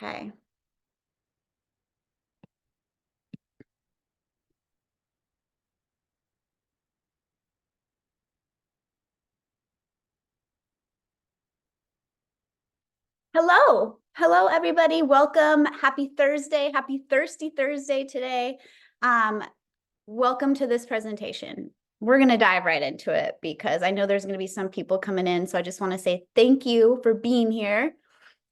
Okay. Hello. Hello, everybody. Welcome. Happy Thursday. Happy Thirsty Thursday today. Welcome to this presentation. We're going to dive right into it because I know there's going to be some people coming in. So I just want to say thank you for being here.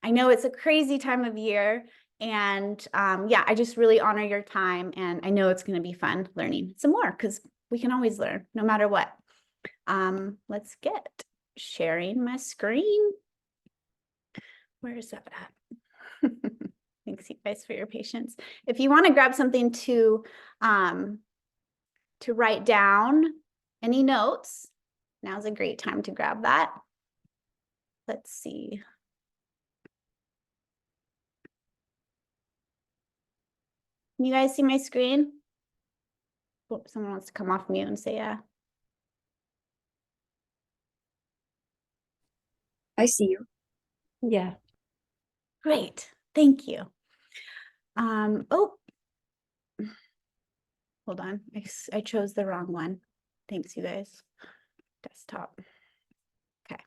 I know it's a crazy time of year. And yeah, I just really honor your time. And I know it's going to be fun learning some more because we can always learn no matter what. Let's get sharing my screen. Where is that at? Thanks, you guys, for your patience. If you want to grab something to write down any notes, now's a great time to grab that. Let's see. Can you guys see my screen? Oh, someone wants to come off mute and say yeah. I see you. Yeah. Great. Thank you. Oh, hold on. I chose the wrong one. Thanks, you guys. Desktop. Okay.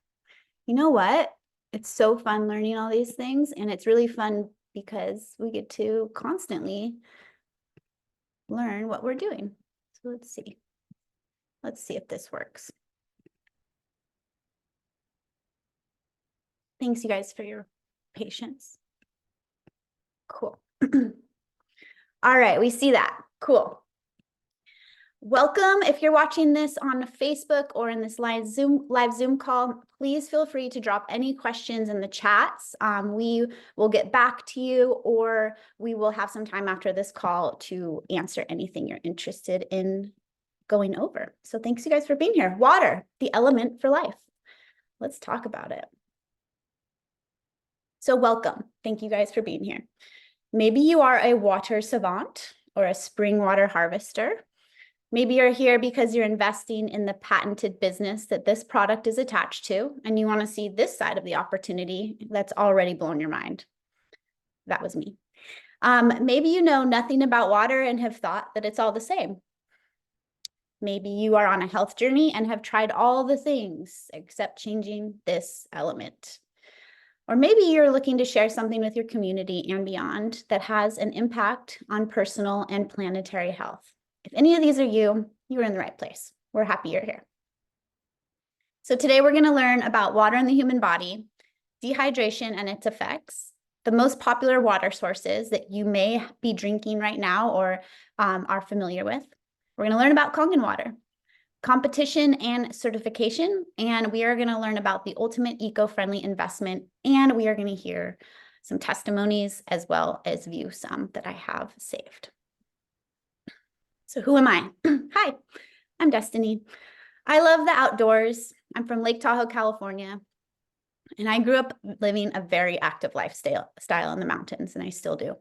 You know what? It's so fun learning all these things, and it's really fun because we get to constantly learn what we're doing. So let's see. Let's see if this works. Thanks, you guys, for your patience. Cool. All right, we see that. Cool. Welcome. If you're watching this on Facebook or in this live Zoom call, please feel free to drop any questions in the chats. We will get back to you, or we will have some time after this call to answer anything you're interested in going over. So thanks, you guys, for being here. Water, the element for life. Let's talk about it. So welcome. Thank you guys for being here. Maybe you are a water savant or a spring water harvester. Maybe you're here because you're investing in the patented business that this product is attached to, and you want to see this side of the opportunity that's already blown your mind. That was me. Maybe you know nothing about water and have thought that it's all the same. Maybe you are on a health journey and have tried all the things except changing this element. Or maybe you're looking to share something with your community and beyond that has an impact on personal and planetary health. If any of these are you, you're in the right place. We're happy you're here. So today we're going to learn about water in the human body, dehydration and its effects, the most popular water sources that you may be drinking right now or are familiar with. We're going to learn about Kangen water, competition and certification, and we are going to learn about the ultimate eco-friendly investment, and we are going to hear some testimonies as well as view some that I have saved. So who am I? Hi, I'm Destiny. I love the outdoors. I'm from Lake Tahoe, California, and I grew up living a very active lifestyle in the mountains, and I still do.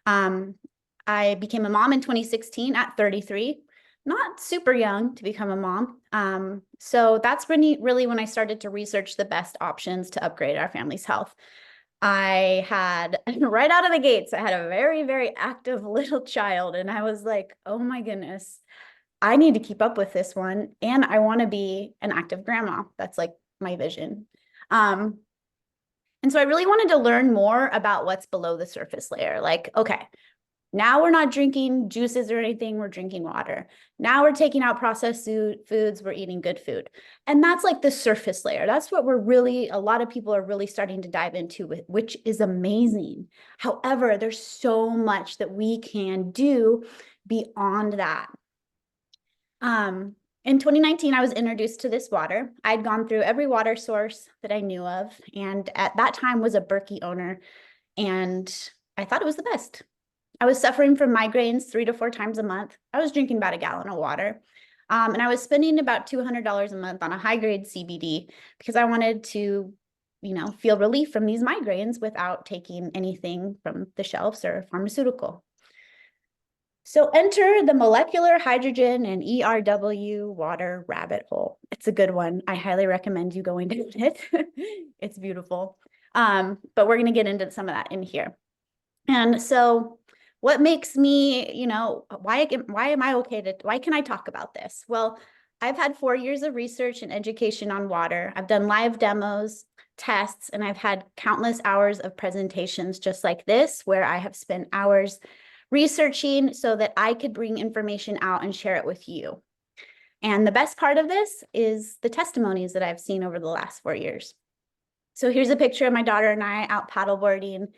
I became a mom in 2016 at 33, not super young to become a mom. So that's really when I started to research the best options to upgrade our family's health. I had, right out of the gates, I had a very, very active little child, and I was like, oh my goodness, I need to keep up with this one, and I want to be an active grandma. That's like my vision. And so I really wanted to learn more about what's below the surface layer. Like, okay, now we're not drinking juices or anything, we're drinking water. Now we're taking out processed foods, we're eating good food. And that's like the surface layer. That's what a lot of people are really starting to dive into, which is amazing. However, there's so much that we can do beyond that. In 2019, I was introduced to this water. I'd gone through every water source that I knew of, and at that time was a Berkey owner, and I thought it was the best. I was suffering from migraines 3 to 4 times a month. I was drinking about a gallon of water. And I was spending about $200 a month on a high-grade CBD because I wanted to, feel relief from these migraines without taking anything from the shelves or pharmaceutical. So enter the molecular hydrogen and ERW water rabbit hole. It's a good one. I highly recommend you going to it. It's beautiful. But we're going to get into some of that in here. And so what makes me, why am I okay why can I talk about this? Well, I've had 4 years of research and education on water. I've done live demos, tests, and I've had countless hours of presentations just like this, where I have spent hours researching so that I could bring information out and share it with you. And the best part of this is the testimonies that I've seen over the last 4 years. So here's a picture of my daughter and I out paddleboarding,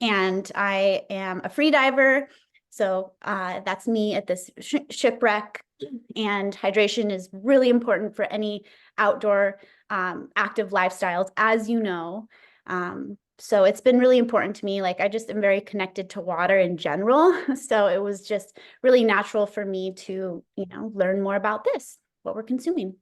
and I am a free diver. So that's me at this shipwreck, and hydration is really important for any outdoor active lifestyles, as you know. So it's been really important to me. Like, I just am very connected to water in general. So it was just really natural for me to, learn more about this, what we're consuming.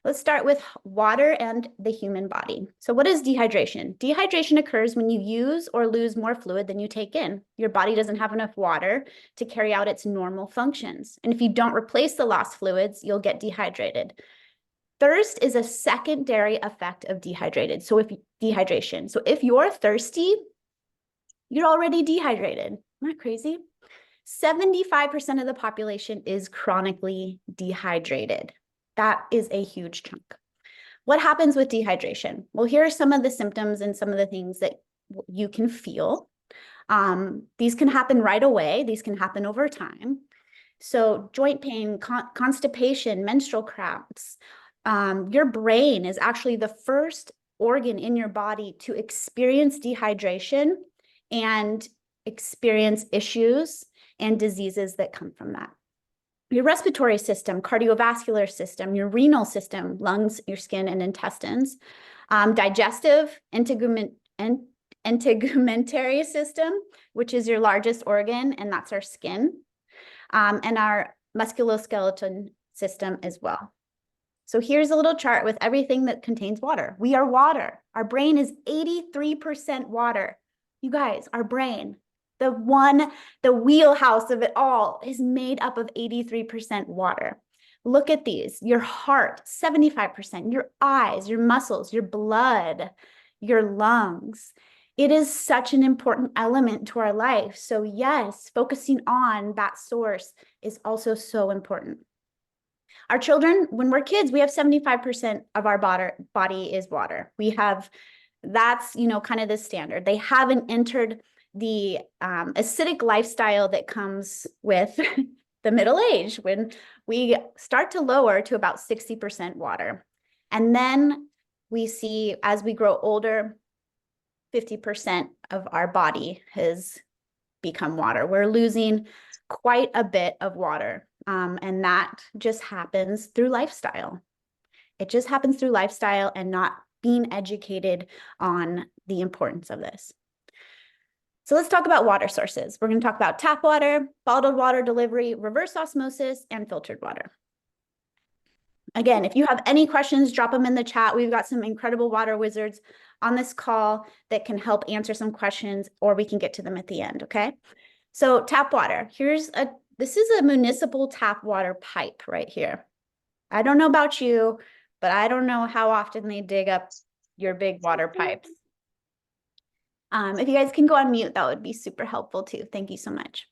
Let's start with water and the human body. So what is dehydration? Dehydration occurs when you use or lose more fluid than you take in. Your body doesn't have enough water to carry out its normal functions. And if you don't replace the lost fluids, you'll get dehydrated. Thirst is a secondary effect of dehydration. So if you're thirsty, you're already dehydrated. Isn't that crazy? 75% of the population is chronically dehydrated. That is a huge chunk. What happens with dehydration? Well, here are some of the symptoms and some of the things that you can feel. These can happen right away. These can happen over time. So joint pain, constipation, menstrual cramps. Your brain is actually the first organ in your body to experience dehydration and experience issues and diseases that come from that. Your respiratory system, cardiovascular system, your renal system, lungs, your skin, and intestines, digestive, integumentary system, which is your largest organ, and that's our skin, and our musculoskeletal system as well. So here's a little chart with everything that contains water. We are water. Our brain is 83% water. You guys, our brain, the wheelhouse of it all, is made up of 83% water. Look at these. Your heart, 75%, your eyes, your muscles, your blood, your lungs. It is such an important element to our life. So yes, focusing on that source is also so important. Our children, when we're kids, we have 75% of our body is water. That's, kind of the standard. They haven't entered the acidic lifestyle that comes with the middle age, when we start to lower to about 60% water. And then we see, as we grow older, 50% of our body has become water. We're losing quite a bit of water. And that just happens through lifestyle. It just happens through lifestyle and not being educated on the importance of this. So let's talk about water sources. We're going to talk about tap water, bottled water delivery, reverse osmosis, and filtered water. Again, if you have any questions, drop them in the chat. We've got some incredible water wizards on this call that can help answer some questions, or we can get to them at the end, okay? So tap water. This is a municipal tap water pipe right here. I don't know about you, but I don't know how often they dig up your big water pipes. If you guys can go on mute, that would be super helpful too. Thank you so much.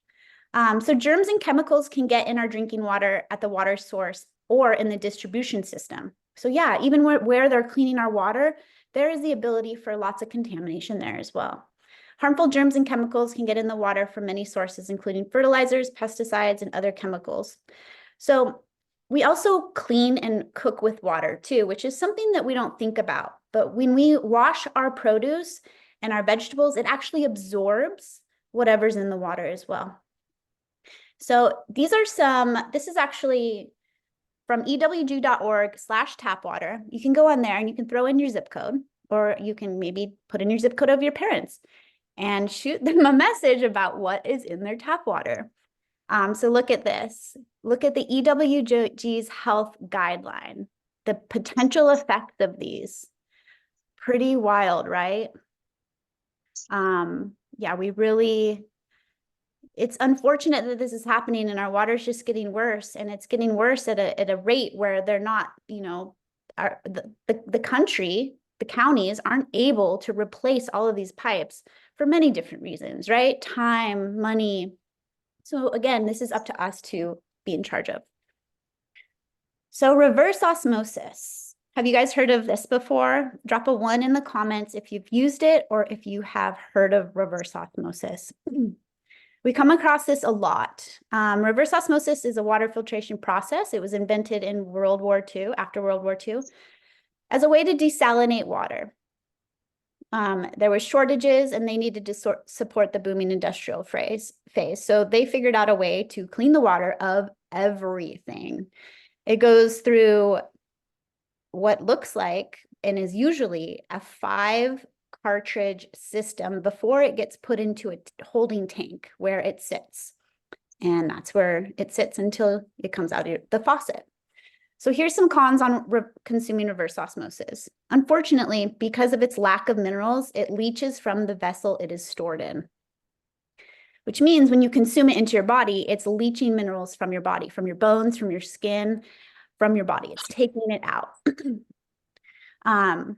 So germs and chemicals can get in our drinking water at the water source or in the distribution system. So yeah, even where they're cleaning our water, there is the ability for lots of contamination there as well. Harmful germs and chemicals can get in the water from many sources, including fertilizers, pesticides, and other chemicals. So we also clean and cook with water too, which is something that we don't think about. But when we wash our produce and our vegetables, it actually absorbs whatever's in the water as well. So this is actually from ewg.org/tapwater. You can go on there and you can throw in your zip code, or you can maybe put in your zip code of your parents and shoot them a message about what is in their tap water. So look at this. Look at the EWG's health guideline, the potential effects of these. Pretty wild, right? Yeah, it's unfortunate that this is happening and our water's just getting worse, and it's getting worse at a rate where they're not, the country, the counties aren't able to replace all of these pipes for many different reasons, right? Time, money. So again, this is up to us to be in charge of. So reverse osmosis. Have you guys heard of this before? Drop a 1 in the comments if you've used it or if you have heard of reverse osmosis. We come across this a lot. Reverse osmosis is a water filtration process. It was invented in World War II, after World War II, as a way to desalinate water. There were shortages and they needed to support the booming industrial phase. So they figured out a way to clean the water of everything. It goes through what looks like and is usually a 5-cartridge system before it gets put into a holding tank where it sits. And that's where it sits until it comes out of the faucet. So here's some cons on consuming reverse osmosis. Unfortunately, because of its lack of minerals, it leaches from the vessel it is stored in, which means when you consume it into your body, it's leaching minerals from your body, from your bones, from your skin, from your body. It's taking it out. And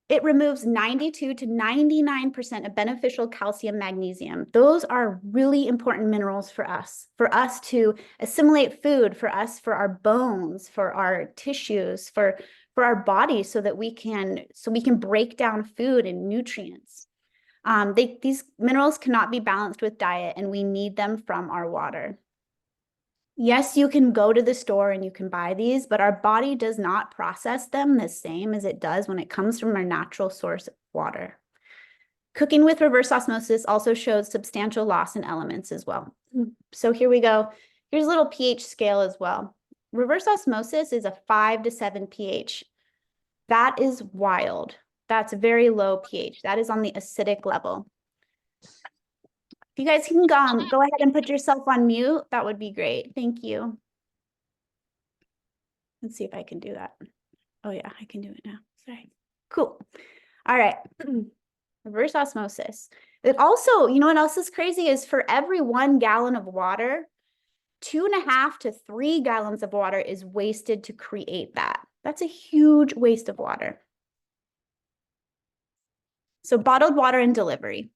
it removes 92 to 99% of beneficial calcium, magnesium. Those are really important minerals for us to assimilate food, for our bones, for our tissues, for our bodies, so that we can break down food and nutrients. These minerals cannot be balanced with diet, and we need them from our water. Yes, you can go to the store and you can buy these, but our body does not process them the same as it does when it comes from our natural source of water. Cooking with reverse osmosis also shows substantial loss in elements as well. So here we go. Here's a little pH scale as well. Reverse osmosis is a 5 to 7 pH. That is wild. That's very low pH. That is on the acidic level. If you guys can go ahead and put yourself on mute, that would be great. Thank you. Let's see if I can do that. Oh yeah, I can do it now. Sorry. Cool. All right. Reverse osmosis. It also, you know what else is crazy is for every 1 gallon of water, 2.5 to 3 gallons of water is wasted to create that. That's a huge waste of water. So bottled water and delivery.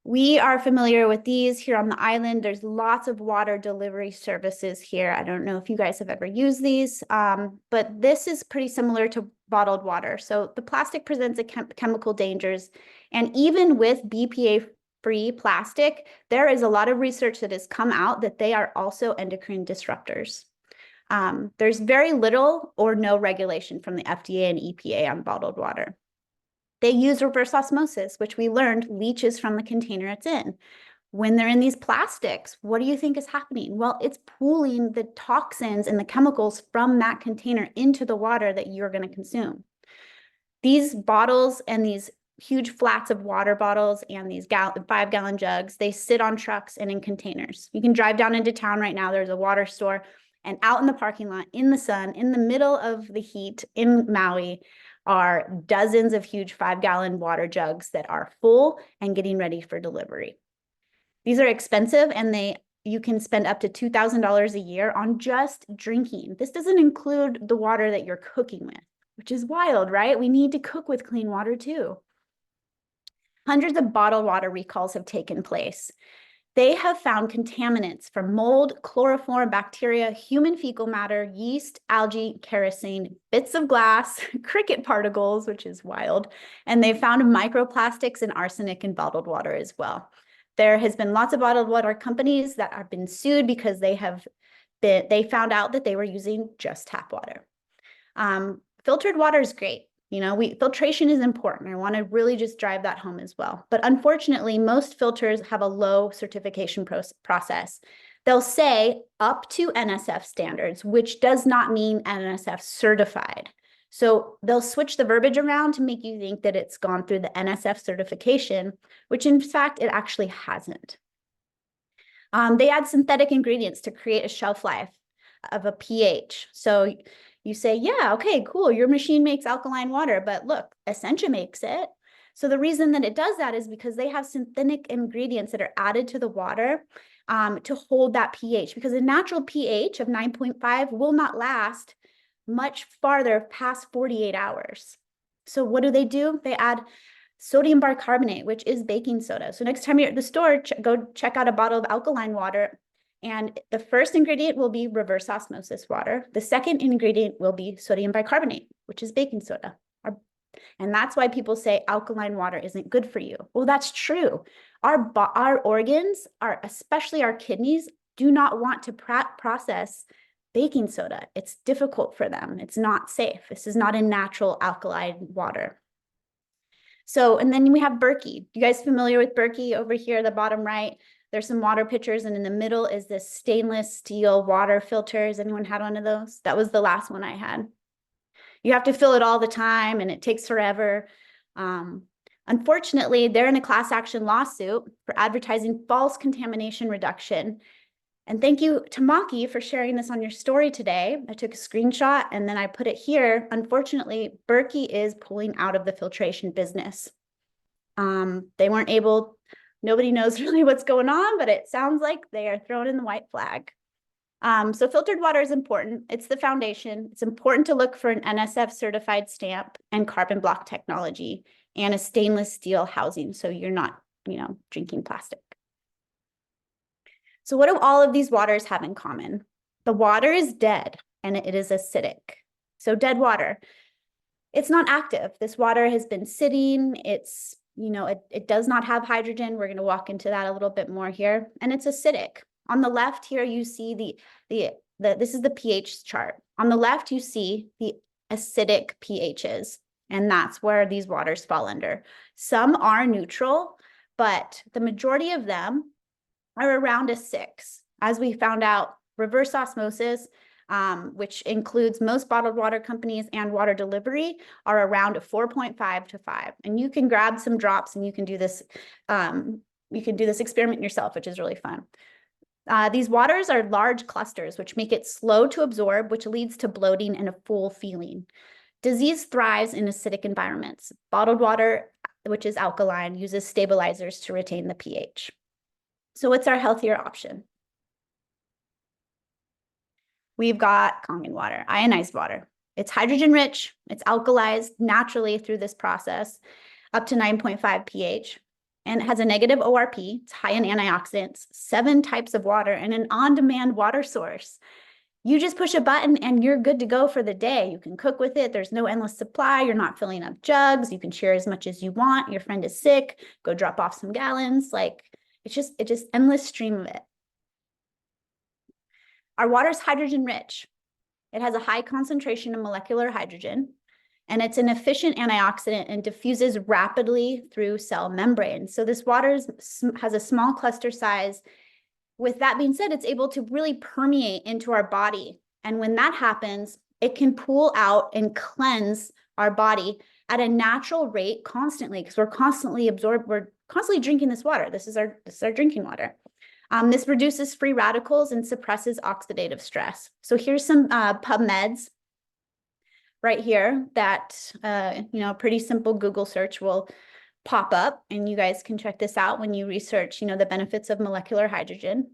We are familiar with these here on the island. There's lots of water delivery services here. I don't know if you guys have ever used these, but this is pretty similar to bottled water. So the plastic presents a chemical dangers. And even with BPA-free plastic, there is a lot of research that has come out that they are also endocrine disruptors. There's very little or no regulation from the FDA and EPA on bottled water. They use reverse osmosis, which we learned leaches from the container it's in. When they're in these plastics, what do you think is happening? Well, it's pooling the toxins and the chemicals from that container into the water that you're going to consume. These bottles and these huge flats of water bottles and these 5-gallon jugs, they sit on trucks and in containers. You can drive down into town right now. There's a water store, and out in the parking lot, in the sun, in the middle of the heat in Maui, are dozens of huge 5-gallon water jugs that are full and getting ready for delivery. These are expensive, and you can spend up to $2,000 a year on just drinking. This doesn't include the water that you're cooking with, which is wild, right? We need to cook with clean water too. Hundreds of bottled water recalls have taken place. They have found contaminants from mold, chloroform, bacteria, human fecal matter, yeast, algae, kerosene, bits of glass, cricket particles, which is wild, and they found microplastics and arsenic in bottled water as well. There has been lots of bottled water companies that have been sued because they found out that they were using just tap water. Filtered water is great. You know, filtration is important. I want to really just drive that home as well. But unfortunately, most filters have a low certification process. They'll say up to NSF standards, which does not mean NSF certified. So they'll switch the verbiage around to make you think that it's gone through the NSF certification, which in fact, it actually hasn't. They add synthetic ingredients to create a shelf life of a pH. So you say, yeah, okay, cool. Your machine makes alkaline water, but look, Essentia makes it. So the reason that it does that is because they have synthetic ingredients that are added to the water to hold that pH, because a natural pH of 9.5 will not last much farther past 48 hours. So what do? They add sodium bicarbonate, which is baking soda. So next time you're at the store, go check out a bottle of alkaline water. And the first ingredient will be reverse osmosis water. The second ingredient will be sodium bicarbonate, which is baking soda. And that's why people say alkaline water isn't good for you. Well, that's true. Our organs, especially our kidneys, do not want to process baking soda. It's difficult for them. It's not safe. This is not a natural alkaline water. So, and then we have Berkey. You guys familiar with Berkey? Over here, the bottom right, there's some water pitchers, and in the middle is this stainless steel water filter. Has anyone had one of those? That was the last one I had. You have to fill it all the time, and it takes forever. Unfortunately, they're in a class action lawsuit for advertising false contamination reduction. And thank you to Maki for sharing this on your story today. I took a screenshot and then I put it here. Unfortunately, Berkey is pulling out of the filtration business. They weren't able, nobody knows really what's going on, but it sounds like they are throwing in the white flag. So filtered water is important. It's the foundation. It's important to look for an NSF certified stamp and carbon block technology and a stainless steel housing, so you're not, drinking plastic. So what do all of these waters have in common? The water is dead and it is acidic. So dead water, it's not active. This water has been sitting. It's, it does not have hydrogen. We're going to walk into that a little bit more here. And it's acidic. On the left here, you see this is the pH chart. On the left, you see the acidic pHs, and that's where these waters fall under. Some are neutral, but the majority of them are around a 6. As we found out, reverse osmosis, which includes most bottled water companies and water delivery, are around a 4.5 to 5. And you can grab some drops and you can do this experiment yourself, which is really fun. These waters are large clusters, which make it slow to absorb, which leads to bloating and a full feeling. Disease thrives in acidic environments. Bottled water, which is alkaline, uses stabilizers to retain the pH. So what's our healthier option? We've got Kangen water, ionized water. It's hydrogen rich, it's alkalized naturally through this process, up to 9.5 pH. And it has a negative ORP, it's high in antioxidants, 7 types of water, and an on-demand water source. You just push a button and you're good to go for the day. You can cook with it. There's no endless supply. You're not filling up jugs. You can share as much as you want. Your friend is sick, go drop off some gallons. It's just endless stream of it. Our water is hydrogen rich. It has a high concentration of molecular hydrogen, and it's an efficient antioxidant and diffuses rapidly through cell membranes. So this water has a small cluster size. With that being said, it's able to really permeate into our body. And when that happens, it can pool out and cleanse our body at a natural rate constantly, because we're constantly drinking this water. This is our drinking water. This reduces free radicals and suppresses oxidative stress. So here's some PubMeds right here that, pretty simple Google search will pop up, and you guys can check this out when you research, the benefits of molecular hydrogen.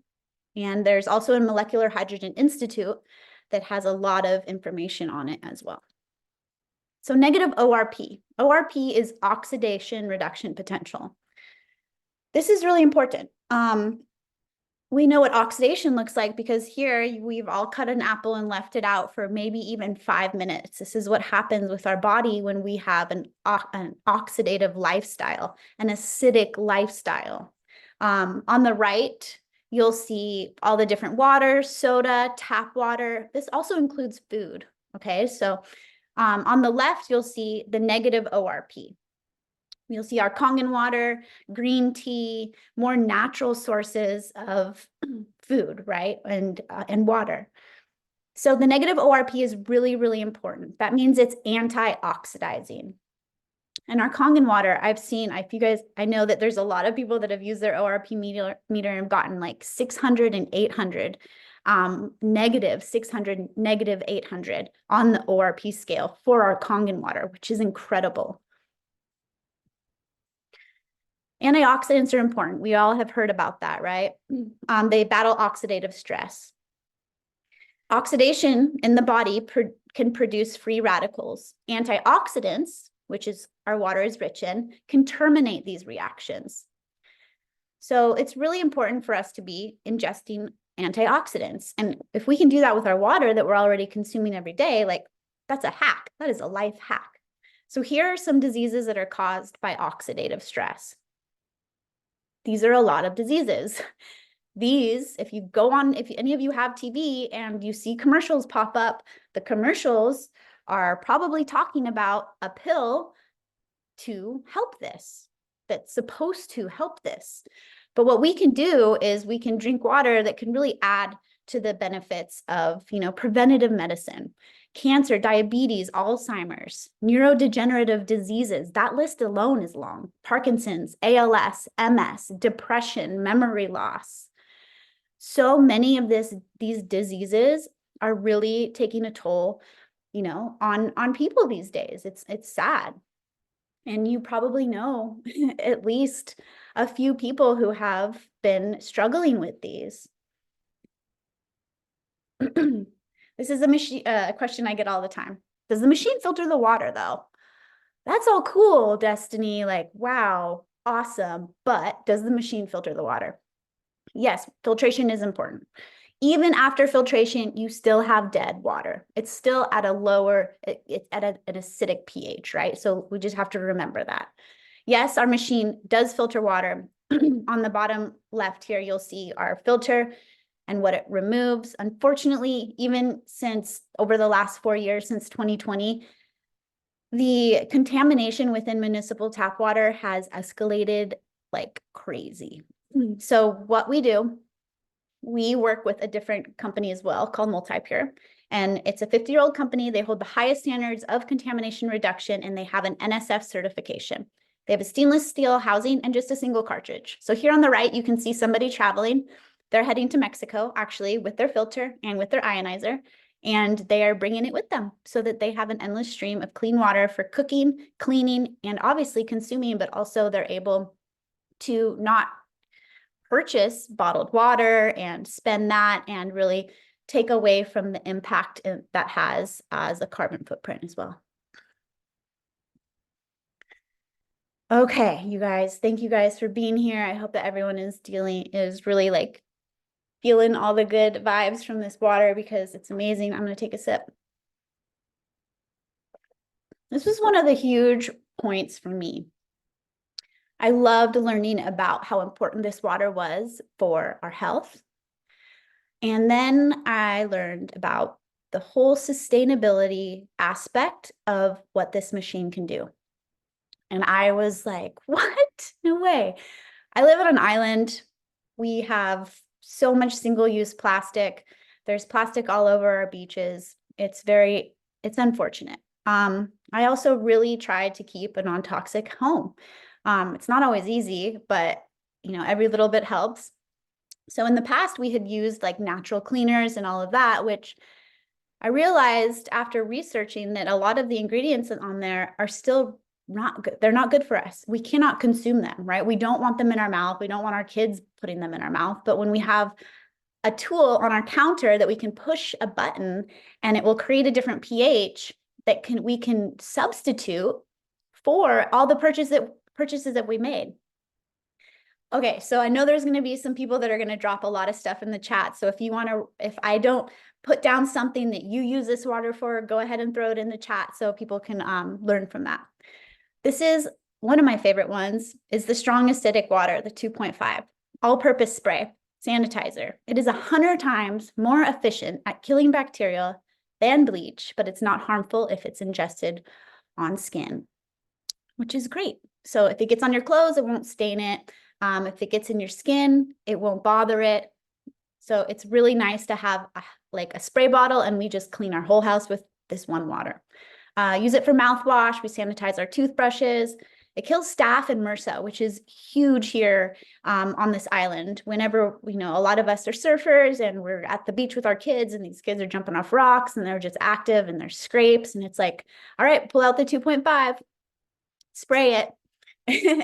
And there's also a Molecular Hydrogen Institute that has a lot of information on it as well. So negative ORP. ORP is oxidation reduction potential. This is really important. We know what oxidation looks like because here we've all cut an apple and left it out for maybe even 5 minutes. This is what happens with our body when we have an oxidative lifestyle, an acidic lifestyle. On the right, you'll see all the different waters, soda, tap water. This also includes food, okay? So on the left, you'll see the negative ORP. You'll see our Kangen water, green tea, more natural sources of food, right? And water. So the negative ORP is really, really important. That means it's anti-oxidizing. And our Kangen water, I've seen, I know that there's a lot of people that have used their ORP meter and have gotten like 600 and 800, negative 600, negative 800 on the ORP scale for our Kangen water, which is incredible. Antioxidants are important. We all have heard about that, right? They battle oxidative stress. Oxidation in the body can produce free radicals. Antioxidants which is our water is rich in, can terminate these reactions. So it's really important for us to be ingesting antioxidants. And if we can do that with our water that we're already consuming every day, like that's a hack. That is a life hack. So here are some diseases that are caused by oxidative stress. These are a lot of diseases. These, if you go on, if any of you have TV and you see commercials pop up, the commercials are probably talking about a pill to help this, that's supposed to help this. But what we can do is we can drink water that can really add to the benefits of, preventative medicine, cancer, diabetes, Alzheimer's, neurodegenerative diseases. That list alone is long. Parkinson's, ALS, MS, depression, memory loss. So many of these diseases are really taking a toll, on people these days. It's sad. And you probably know at least a few people who have been struggling with these. This is a question I get all the time. Does the machine filter the water though? That's all cool, Destiny. Like, wow, awesome. But does the machine filter the water? Yes, filtration is important. Even after filtration, you still have dead water. It's still at a lower, it's at an acidic pH, right? So we just have to remember that. Yes, our machine does filter water. On the bottom left here, you'll see our filter and what it removes. Unfortunately, even since over the last 4 years, since 2020, the contamination within municipal tap water has escalated like crazy. So what we do, we work with a different company as well called MultiPure, and it's a 50-year-old company. They hold the highest standards of contamination reduction, and they have an NSF certification. They have a stainless steel housing and just a single cartridge. So here on the right, you can see somebody traveling. They're heading to Mexico, actually, with their filter and with their ionizer, and they are bringing it with them so that they have an endless stream of clean water for cooking, cleaning, and obviously consuming, but also they're able to not purchase bottled water and spend that and really take away from the impact that has as a carbon footprint as well. Okay, you guys, thank you guys for being here. I hope that everyone is really like feeling all the good vibes from this water because it's amazing. I'm going to take a sip. This was one of the huge points for me. I loved learning about how important this water was for our health. And then I learned about the whole sustainability aspect of what this machine can do. And I was like, what? No way. I live on an island. We have so much single-use plastic. There's plastic all over our beaches. It's unfortunate. I also really tried to keep a non-toxic home. It's not always easy, but every little bit helps. So in the past, we had used like natural cleaners and all of that, which I realized after researching that a lot of the ingredients on there are still not good. They're not good for us. We cannot consume them, right? We don't want them in our mouth. We don't want our kids putting them in our mouth. But when we have a tool on our counter that we can push a button and it will create a different pH that we can substitute for all the purchases that we made. Okay, so I know there's going to be some people that are going to drop a lot of stuff in the chat. So if I don't put down something that you use this water for, go ahead and throw it in the chat so people can learn from that. This is one of my favorite ones, is the strong acidic water, the 2.5, all-purpose spray, sanitizer. It is 100 times more efficient at killing bacteria than bleach, but it's not harmful if it's ingested on skin, which is great. So if it gets on your clothes, it won't stain it. If it gets in your skin, it won't bother it. So it's really nice to have like a spray bottle, and we just clean our whole house with this one water. Use it for mouthwash. We sanitize our toothbrushes. It kills staph and MRSA, which is huge here on this island. Whenever, a lot of us are surfers and we're at the beach with our kids, and these kids are jumping off rocks and they're just active and there's scrapes, and it's like, all right, pull out the 2.5, spray it.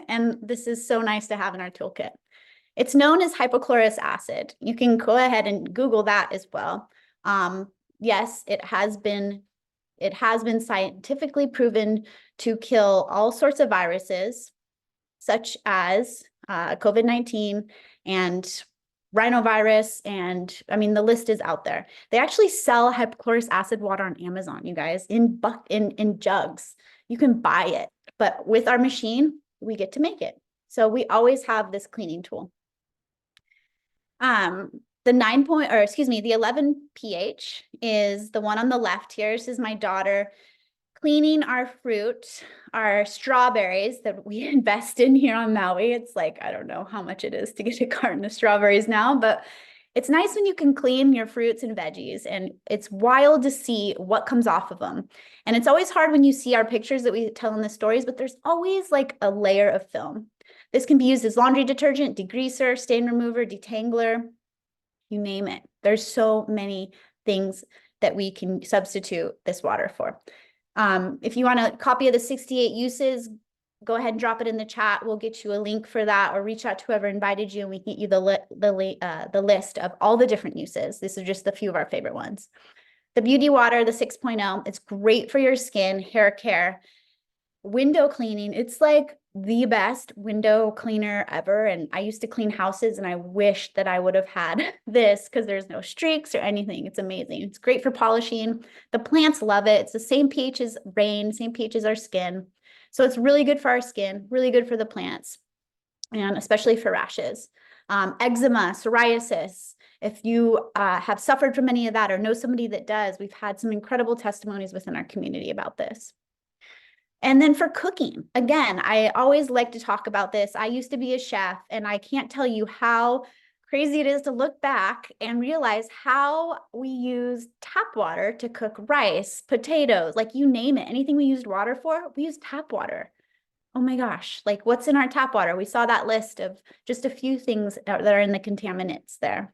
And this is so nice to have in our toolkit. It's known as hypochlorous acid. You can go ahead and Google that as well. Yes, it has been It has been scientifically proven to kill all sorts of viruses, such as COVID-19 and rhinovirus, and I mean, the list is out there. They actually sell hypochlorous acid water on Amazon, you guys, in jugs. You can buy it, but with our machine, we get to make it. So we always have this cleaning tool. The 11 pH is the one on the left here. This is my daughter cleaning our fruit, our strawberries that we invest in here on Maui. It's like, I don't know how much it is to get a carton of strawberries now, but it's nice when you can clean your fruits and veggies, and it's wild to see what comes off of them. And it's always hard when you see our pictures that we tell in the stories, but there's always like a layer of film. This can be used as laundry detergent, degreaser, stain remover, detangler, you name it. There's so many things that we can substitute this water for. If you want a copy of the 68 uses, go ahead and drop it in the chat. We'll get you a link for that, or reach out to whoever invited you and we can get you the list of all the different uses. This is just a few of our favorite ones. The beauty water, the 6.0, it's great for your skin, hair care, window cleaning. It's like the best window cleaner ever. And I used to clean houses and I wish that I would have had this because there's no streaks or anything. It's amazing. It's great for polishing. The plants love it. It's the same pH as rain, same pH as our skin. So it's really good for our skin, really good for the plants, and especially for rashes. Eczema, psoriasis. If you have suffered from any of that or know somebody that does, we've had some incredible testimonies within our community about this. And then for cooking, again, I always like to talk about this. I used to be a chef, and I can't tell you how crazy it is to look back and realize how we used tap water to cook rice, potatoes, like you name it. Anything we used water for, we used tap water. Oh my gosh, like what's in our tap water? We saw that list of just a few things that are in the contaminants there.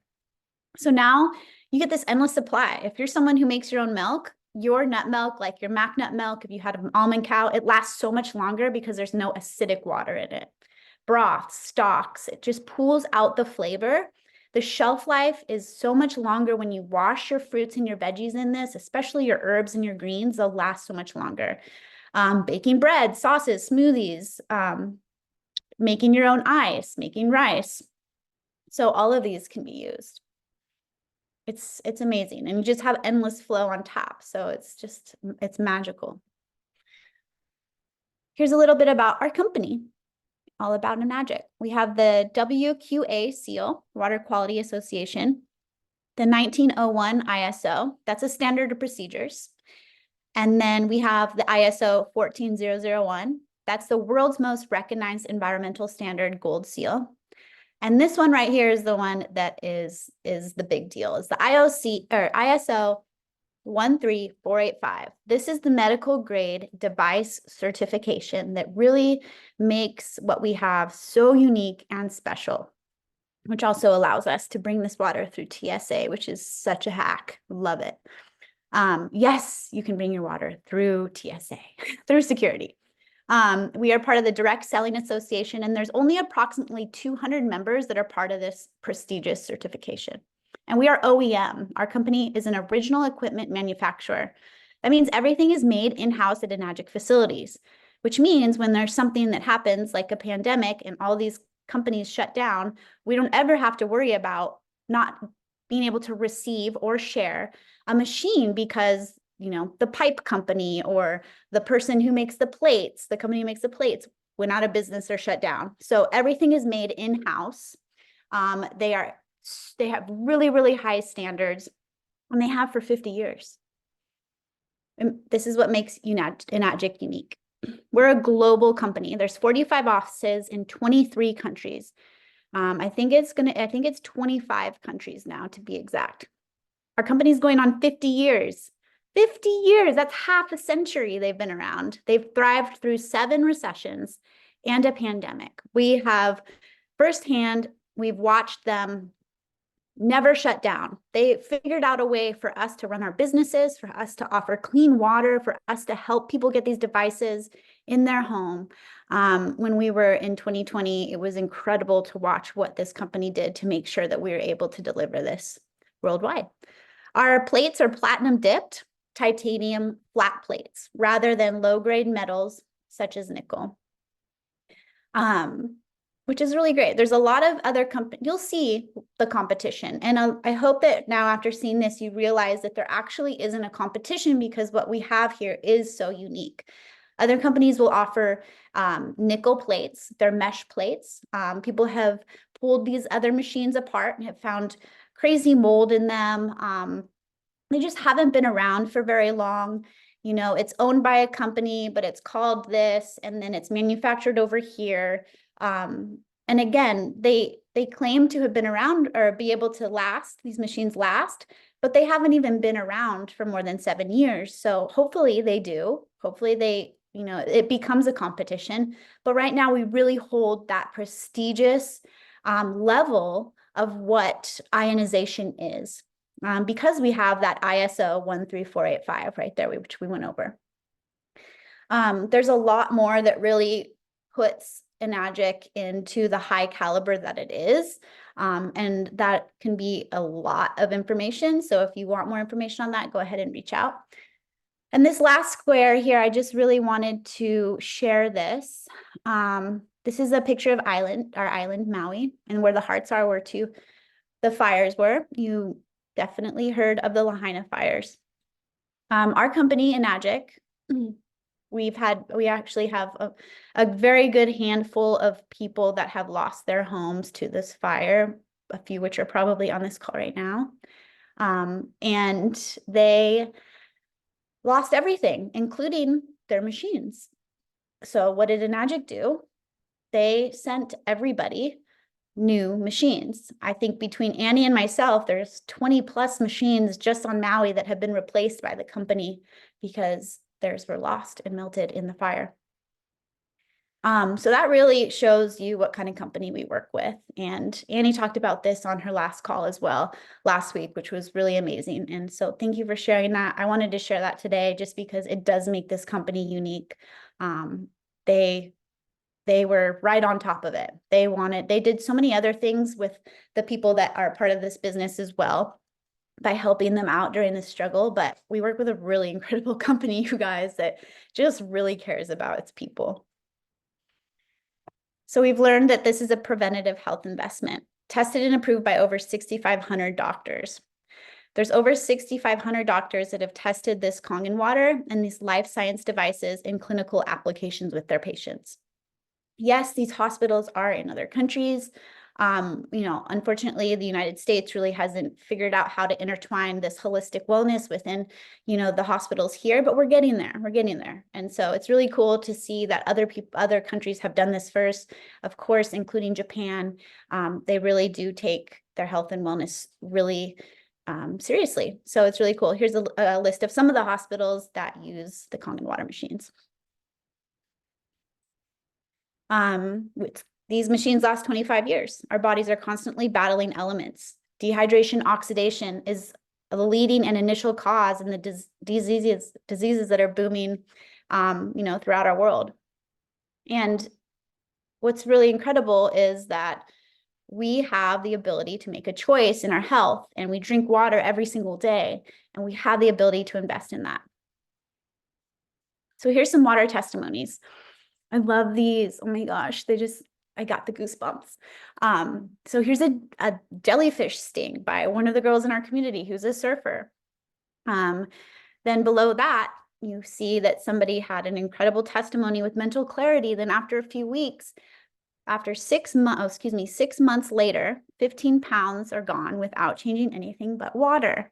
So now you get this endless supply. If you're someone who makes your own milk, your nut milk, like your mac nut milk, if you had an almond cow, it lasts so much longer because there's no acidic water in it. Broths, stocks, it just pulls out the flavor. The shelf life is so much longer when you wash your fruits and your veggies in this, especially your herbs and your greens, they'll last so much longer. Baking bread, sauces, smoothies, making your own ice, making rice. So all of these can be used. It's amazing. And you just have endless flow on tap. So it's magical. Here's a little bit about our company, all about the magic. We have the WQA seal, Water Quality Association, the 1901 ISO, that's a standard of procedures. And then we have the ISO 14001, that's the world's most recognized environmental standard gold seal. And this one right here is the one that is the big deal. It's the ISO 13485. This is the medical grade device certification that really makes what we have so unique and special, which also allows us to bring this water through TSA, which is such a hack. Love it. Yes, you can bring your water through TSA, through security. We are part of the Direct Selling Association, and there's only approximately 200 members that are part of this prestigious certification. And we are OEM. Our company is an original equipment manufacturer. That means everything is made in-house at Enagic facilities, which means when there's something that happens like a pandemic and all these companies shut down, we don't ever have to worry about not being able to receive or share a machine because the pipe company or the person who makes the plates, the company who makes the plates went out of business or shut down. So everything is made in-house. They have really, really high standards, and they have for 50 years. And this is what makes Enagic unique. We're a global company. There's 45 offices in 23 countries. I think it's 25 countries now, to be exact. Our company's going on 50 years. 50 years, that's half a century they've been around. They've thrived through 7 recessions and a pandemic. We have firsthand, we've watched them never shut down. They figured out a way for us to run our businesses, for us to offer clean water, for us to help people get these devices in their home. When we were in 2020, it was incredible to watch what this company did to make sure that we were able to deliver this worldwide. Our plates are platinum dipped. titanium flat plates rather than low-grade metals such as nickel. Which is really great. There's a lot of other companies, you'll see the competition. And I hope that now after seeing this, you realize that there actually isn't a competition because what we have here is so unique. Other companies will offer nickel plates, they're mesh plates. People have pulled these other machines apart and have found crazy mold in them. They just haven't been around for very long. You know, it's owned by a company, but it's called this, and then it's manufactured over here. And again, they claim to have been around or be able to last, these machines last, but they haven't even been around for more than 7 years. So hopefully they do. Hopefully they, you know, it becomes a competition. But right now we really hold that prestigious level of what ionization is. Because we have that ISO 13485 right there, which we went over. There's a lot more that really puts Enagic into the high caliber that it is. And that can be a lot of information. So if you want more information on that, go ahead and reach out. And this last square here, I just really wanted to share this. This is a picture of our island, Maui, and where the hearts are where the fires were. You definitely heard of the Lahaina fires. Our company, Enagic, we actually have a very good handful of people that have lost their homes to this fire, a few which are probably on this call right now. And they lost everything, including their machines. So what did Enagic do? They sent everybody new machines. I think between Annie and myself, there's 20 plus machines just on Maui that have been replaced by the company because theirs were lost and melted in the fire. So that really shows you what kind of company we work with. And Annie talked about this on her last call as well last week, which was really amazing. And so thank you for sharing that. I wanted to share that today just because it does make this company unique. They were right on top of it. They did so many other things with the people that are part of this business as well by helping them out during this struggle. But we work with a really incredible company, you guys, that just really cares about its people. So we've learned that this is a preventative health investment, tested and approved by over 6,500 doctors. There's over 6,500 doctors that have tested this Kangen water and these life science devices in clinical applications with their patients. Yes, these hospitals are in other countries. Unfortunately, the United States really hasn't figured out how to intertwine this holistic wellness within, the hospitals here, but we're getting there. We're getting there. And so it's really cool to see that other countries have done this first, of course, including Japan. They really do take their health and wellness really seriously. So it's really cool. Here's a list of some of the hospitals that use the Kangen water machines. These machines last 25 years. Our bodies are constantly battling elements. Dehydration, oxidation is the leading and initial cause in the diseases that are booming, throughout our world. And what's really incredible is that we have the ability to make a choice in our health, and we drink water every single day, and we have the ability to invest in that. So here's some water testimonies. I love these. Oh my gosh, I got the goosebumps. So here's a jellyfish sting by one of the girls in our community who's a surfer. Then below that, you see that somebody had an incredible testimony with mental clarity. Then after a few weeks, after 6 months later, 15 pounds are gone without changing anything but water.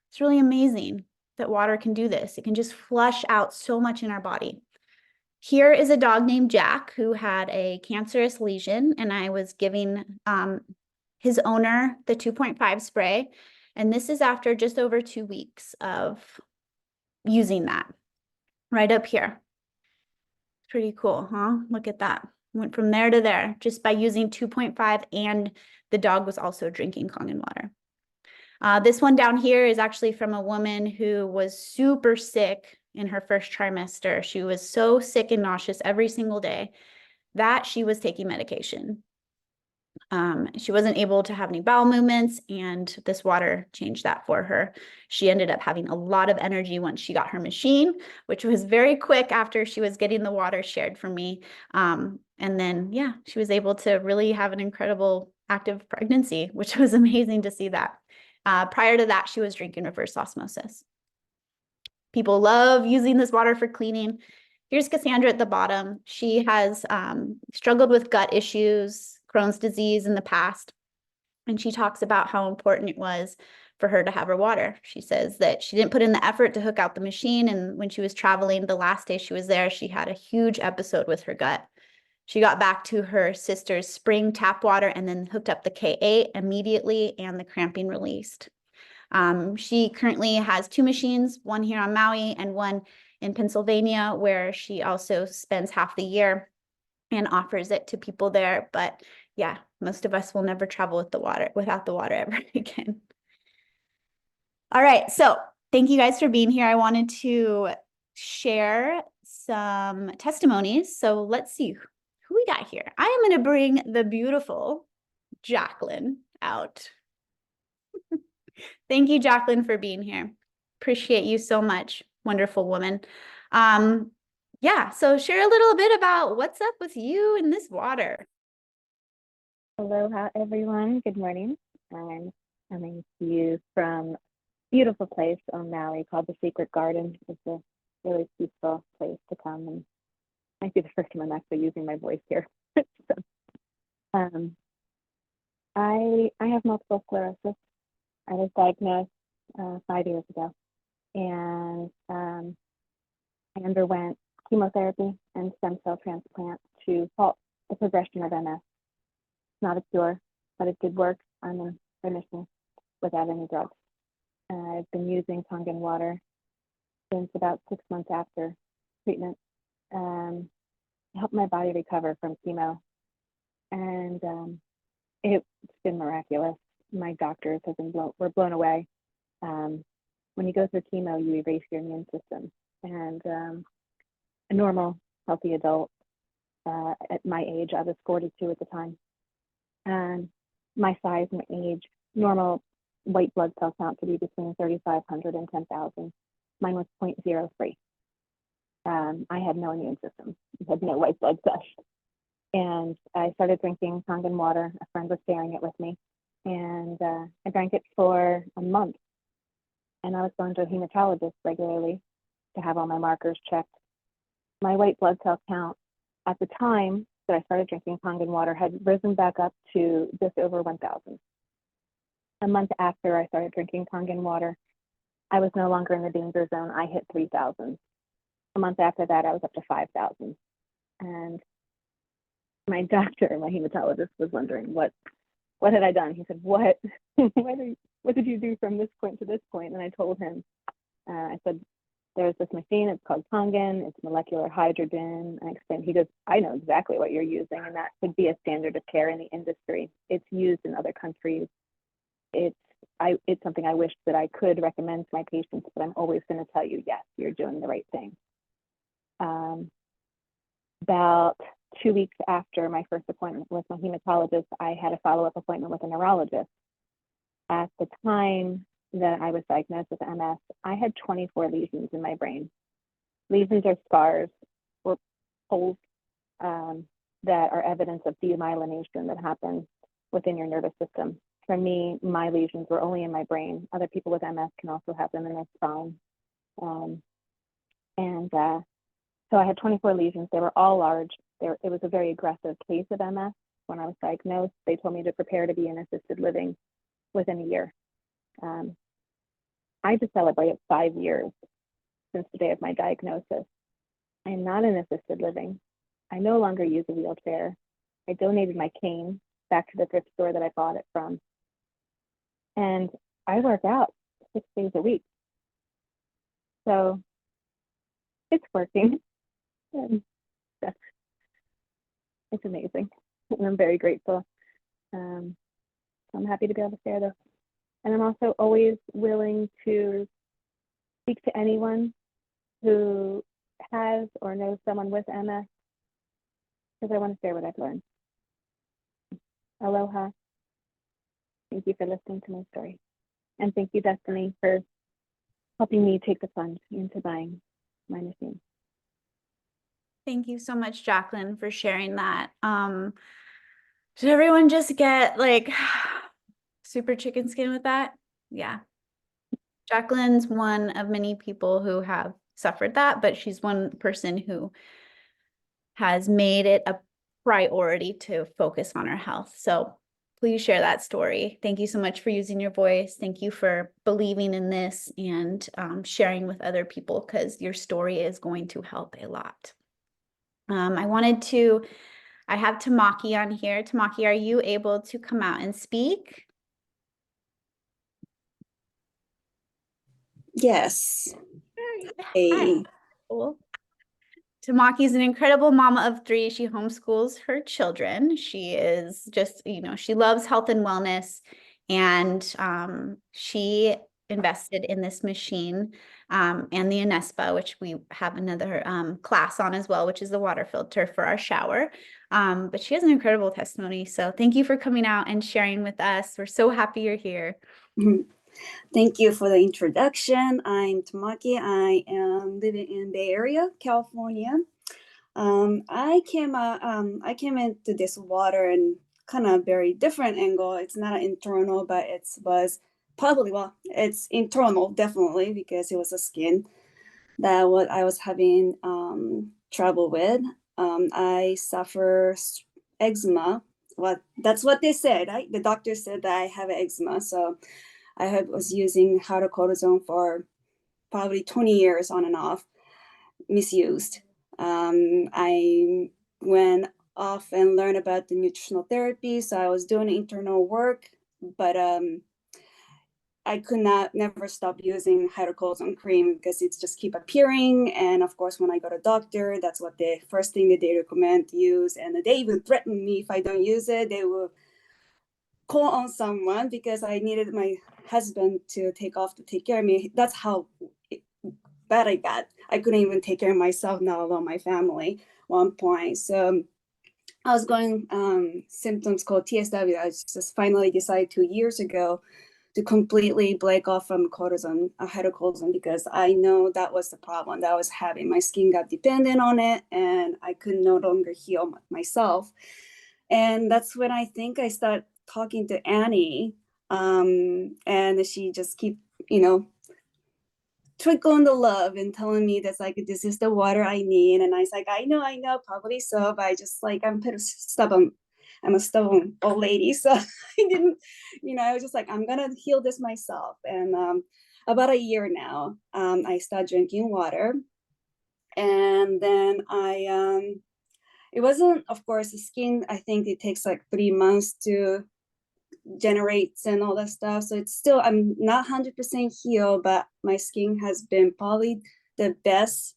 It's really amazing that water can do this. It can just flush out so much in our body. Here is a dog named Jack who had a cancerous lesion, and I was giving his owner the 2.5 spray. And this is after just over 2 weeks of using that right up here. Pretty cool, huh? Look at that. Went from there to there just by using 2.5, and the dog was also drinking Kangen water. This one down here is actually from a woman who was super sick in her first trimester. She was so sick and nauseous every single day that she was taking medication. She wasn't able to have any bowel movements, and this water changed that for her. She ended up having a lot of energy once she got her machine, which was very quick after she was getting the water shared from me. And then, yeah, she was able to really have an incredible active pregnancy, which was amazing to see that. Prior to that, she was drinking reverse osmosis. People love using this water for cleaning. Here's Cassandra at the bottom. She has struggled with gut issues, Crohn's disease in the past. And she talks about how important it was for her to have her water. She says that she didn't put in the effort to hook out the machine. And when she was traveling, the last day she was there, she had a huge episode with her gut. She got back to her sister's spring tap water and then hooked up the K8 immediately, and the cramping released. She currently has 2 machines, one here on Maui and one in Pennsylvania, where she also spends half the year and offers it to people there. But yeah, most of us will never travel without the water ever again. All right, so thank you guys for being here. I wanted to share some testimonies. So let's see who we got here. I am going to bring the beautiful Jacqueline out. Thank you, Jacqueline, for being here. Appreciate you so much. Wonderful woman. Yeah, so share a little bit about what's up with you and this water. Aloha, everyone. Good morning. I'm coming to you from a beautiful place on Maui called the Secret Garden. It's a really peaceful place to come, and might be the first time I'm actually using my voice here. So, I have multiple sclerosis. I was diagnosed 5 years ago, and I underwent chemotherapy and stem cell transplant to halt the progression of MS. Not a cure, but it did work. I'm in remission without any drugs. I've been using Tongan water since about 6 months after treatment to help my body recover from chemo. And it's been miraculous. My doctors have been were blown away. When you go through chemo, you erase your immune system. And a normal, healthy adult at my age, I was 42 at the time, and my size and age, normal white blood cell count to be between 3,500 and 10,000. Mine was 0.03. I had no immune system. I had no white blood cells. And I started drinking Tongan water. A friend was sharing it with me. And I drank it for a month. And I was going to a hematologist regularly to have all my markers checked. My white blood cell count at the time that I started drinking Tongan water had risen back up to just over 1,000. A month after I started drinking Tongan water, I was no longer in the danger zone. I hit 3,000. A month after that, I was up to 5,000. And my doctor, my hematologist, was wondering what had I done? He said, what did you do from this point to this point? And I told him, I said, there's this machine, it's called Tongan, it's molecular hydrogen. I explained, he goes, I know exactly what you're using, and that could be a standard of care in the industry. It's used in other countries. It's something I wish that I could recommend to my patients, but I'm always going to tell you, yes, you're doing the right thing. About 2 weeks after my first appointment with my hematologist, I had a follow-up appointment with a neurologist. At the time that I was diagnosed with MS, I had 24 lesions in my brain. Lesions are scars or holes that are evidence of demyelination that happens within your nervous system. For me, my lesions were only in my brain. Other people with MS can also have them in their spine. So I had 24 lesions. They were all large. It was a very aggressive case of MS. When I was diagnosed, they told me to prepare to be in assisted living within a year. I just celebrated 5 years since the day of my diagnosis. I am not in assisted living. I no longer use a wheelchair. I donated my cane back to the thrift store that I bought it from. And I work out 6 days a week. So it's working. And it's amazing. And I'm very grateful. I'm happy to be able to share this. And I'm also always willing to speak to anyone who has or knows someone with MS, because I want to share what I've learned. Aloha. Thank you for listening to my story. And thank you, Destiny, for helping me take the plunge into buying my machine. Thank you so much, Jacqueline, for sharing that. Did everyone just get like super chicken skin with that? Yeah. Jacqueline's one of many people who have suffered that, but she's one person who has made it a priority to focus on her health. So please share that story. Thank you so much for using your voice. Thank you for believing in this and sharing with other people, because your story is going to help a lot. I have Tamaki on here. Tamaki, are you able to come out and speak? Yes. Hi. Hey. Cool. Tamaki is an incredible mama of three. She homeschools her children. She is just, she loves health and wellness. And she invested in this machine and the Anespa, which we have another class on as well, which is the water filter for our shower. But she has an incredible testimony. So thank you for coming out and sharing with us. We're so happy you're here. Thank you for the introduction. I'm Tamaki. I am living in Bay Area, California. I came into this water in kind of very different angle. It's not internal, but it's internal definitely, because it was a skin that what I was having trouble with. I suffer eczema. That's what they said. The doctor said that I have eczema, so was using hydrocortisone for probably 20 years on and off, misused. I went off and learned about the nutritional therapy. So I was doing internal work, but I could never stop using hydrocortisone cream because it's just keep appearing. And of course, when I go to doctor, that's what the first thing that they recommend to use. And they even threaten me if I don't use it, they will call on someone, because I needed my husband to take off to take care of me. That's how bad I got. I couldn't even take care of myself, not alone my family, one point. So I was going symptoms called TSW. I just finally decided 2 years ago to completely break off from cortisone, hydrocortisone, because I know that was the problem that I was having. My skin got dependent on it, and I could no longer heal myself. And that's when I think I started talking to Annie, and she just keep, trickling the love and telling me that's like, this is the water I need. And I was like, I know, probably so, but I just like, I'm pretty stubborn. I'm a stubborn old lady. So I didn't, I was just like, I'm going to heal this myself. And about a year now, I started drinking water. And then it wasn't, of course, the skin, I think it takes like 3 months to generates and all that stuff. So it's still, I'm not 100% healed, but my skin has been probably the best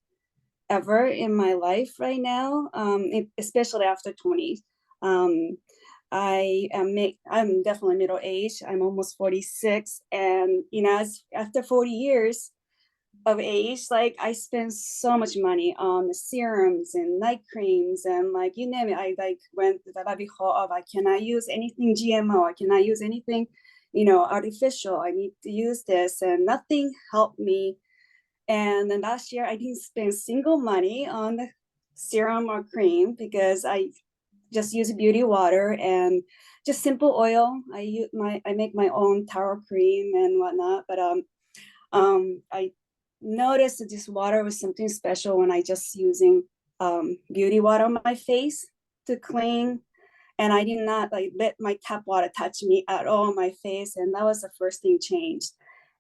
ever in my life right now, especially after 20. I'm definitely middle age. I'm almost 46. And, after 40 years of age, like I spend so much money on the serums and night creams and like you name it. I like went to the rabbit hole of I cannot use anything GMO, I cannot use anything artificial, I need to use this, and nothing helped me. And then last year I didn't spend single money on the serum or cream, because I just use beauty water and just simple oil. I make my own taro cream and whatnot, but I noticed that this water was something special when I just using beauty water on my face to clean. And I did not like let my tap water touch me at all on my face. And that was the first thing changed.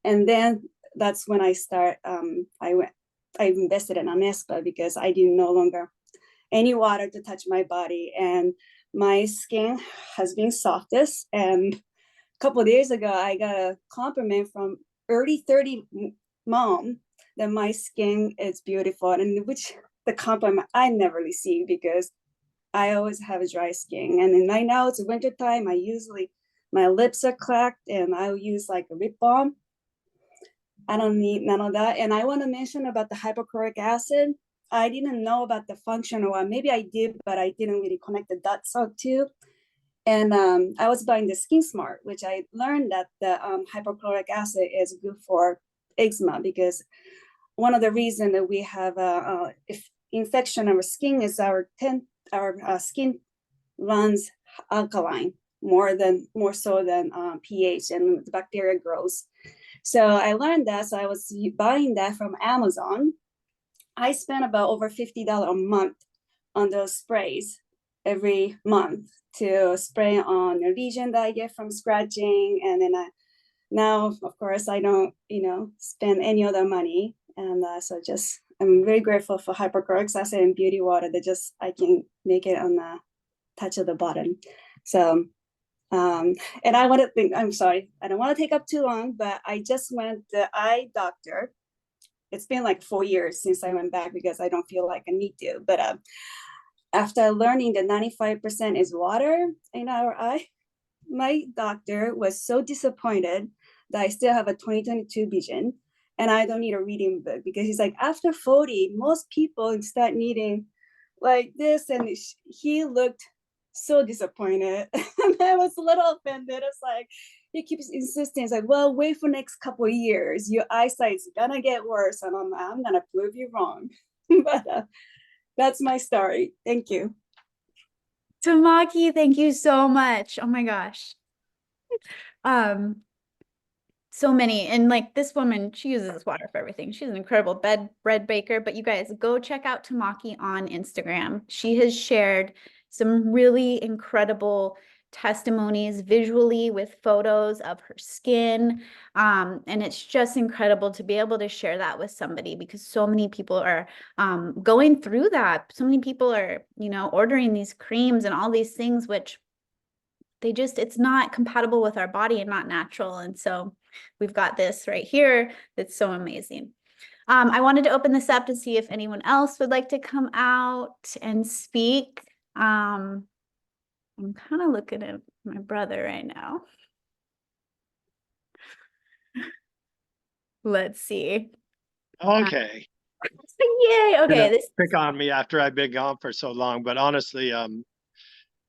And then that's when I I invested in Anespa, because I didn't no longer any water to touch my body. And my skin has been softest. And a couple of days ago, I got a compliment from early 30 mom that my skin is beautiful, and which the compliment I never receive, because I always have a dry skin. And then right now it's winter time. My lips are cracked, and I'll use like a lip balm. I don't need none of that. And I want to mention about the hypochloric acid. I didn't know about the function, or maybe I did, but I didn't really connect the dots out too. And I was buying the Skin Smart, which I learned that the hypochlorous acid is good for eczema, because one of the reasons that we have if infection of our skin is our skin runs alkaline more so than pH, and the bacteria grows. So I learned that. So I was buying that from Amazon. I spent about over $50 a month on those sprays every month to spray on the lesion that I get from scratching. And then now, of course, I don't, spend any other money. And so just, I'm very grateful for hypochlorous acid and beauty water that just, I can make it on the touch of the button. So, and I'm sorry, I don't want to take up too long, but I just went to the eye doctor. It's been like 4 years since I went back because I don't feel like I need to. But after learning that 95% is water in our eye, my doctor was so disappointed that I still have a 20/22 vision and I don't need a reading book, because he's like, after 40, most people start needing like this. And he looked so disappointed. And I was a little offended. It's like, he keeps insisting, it's like, well, wait for next couple of years. Your eyesight's gonna get worse. And I'm gonna prove you wrong. But that's my story. Thank you. Tamaki, thank you so much. Oh my gosh. So many. And like this woman, she uses this water for everything. She's an incredible bread baker. But you guys go check out Tamaki on Instagram. She has shared some really incredible testimonies visually with photos of her skin. And it's just incredible to be able to share that with somebody, because so many people are going through that. So many people are, ordering these creams and all these things, which it's not compatible with our body and not natural. And so we've got this right here that's so amazing. I wanted to open this up to see if anyone else would like to come out and speak. I'm kind of looking at my brother right now. Let's see. Okay. Yay. Okay. This pick on me after I've been gone for so long, but honestly,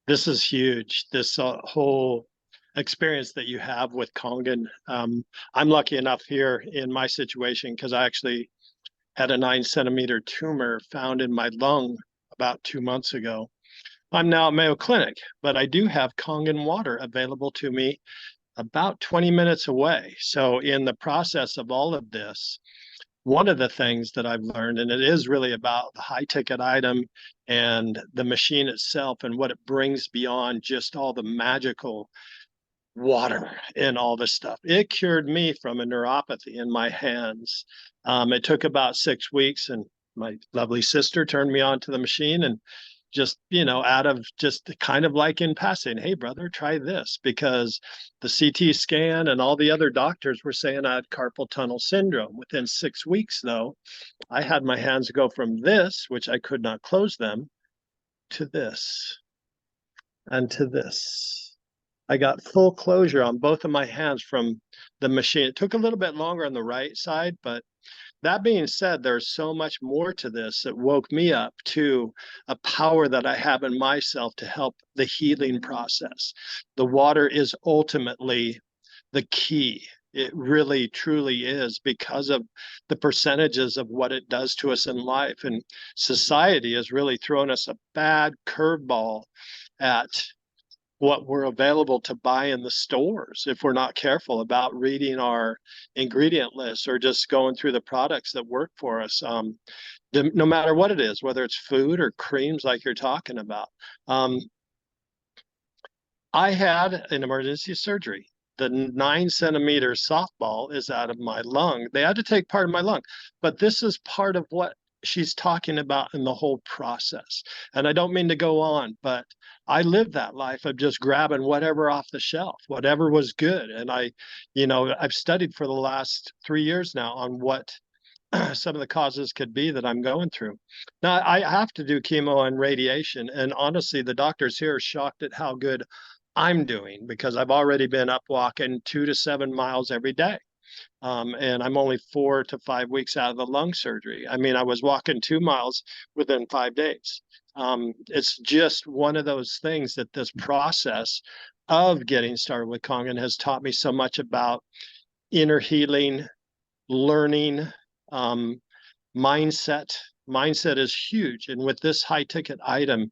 this is huge. This whole experience that you have with Kangen. I'm lucky enough here in my situation because I actually had a 9-centimeter tumor found in my lung about 2 months ago. I'm now at Mayo Clinic, but I do have Kangen water available to me about 20 minutes away. So in the process of all of this, one of the things that I've learned, and it is really about the high ticket item and the machine itself and what it brings beyond just all the magical water and all this stuff. It cured me from a neuropathy in my hands. It took about 6 weeks, and my lovely sister turned me on to the machine, and just, out of just kind of like in passing, hey, brother, try this, because the CT scan and all the other doctors were saying I had carpal tunnel syndrome. Within 6 weeks, though, I had my hands go from this, which I could not close them, to this and to this. I got full closure on both of my hands from the machine. It took a little bit longer on the right side, but that being said, there's so much more to this that woke me up to a power that I have in myself to help the healing process. The water is ultimately the key. It really, truly is, because of the percentages of what it does to us in life. And society has really thrown us a bad curveball at what we're available to buy in the stores if we're not careful about reading our ingredient list or just going through the products that work for us. No matter what it is, whether it's food or creams like you're talking about. I had an emergency surgery. The 9-centimeter softball is out of my lung. They had to take part of my lung, but this is part of what she's talking about in the whole process. And I don't mean to go on, but I lived that life of just grabbing whatever off the shelf, whatever was good. And I've studied for the last 3 years now on what some of the causes could be that I'm going through. Now, I have to do chemo and radiation. And honestly, the doctors here are shocked at how good I'm doing, because I've already been up walking 2 to 7 miles every day. And I'm only 4 to 5 weeks out of the lung surgery. I mean, I was walking 2 miles within 5 days. It's just one of those things that this process of getting started with Kangen has taught me so much about inner healing, learning, mindset. Mindset is huge. And with this high ticket item,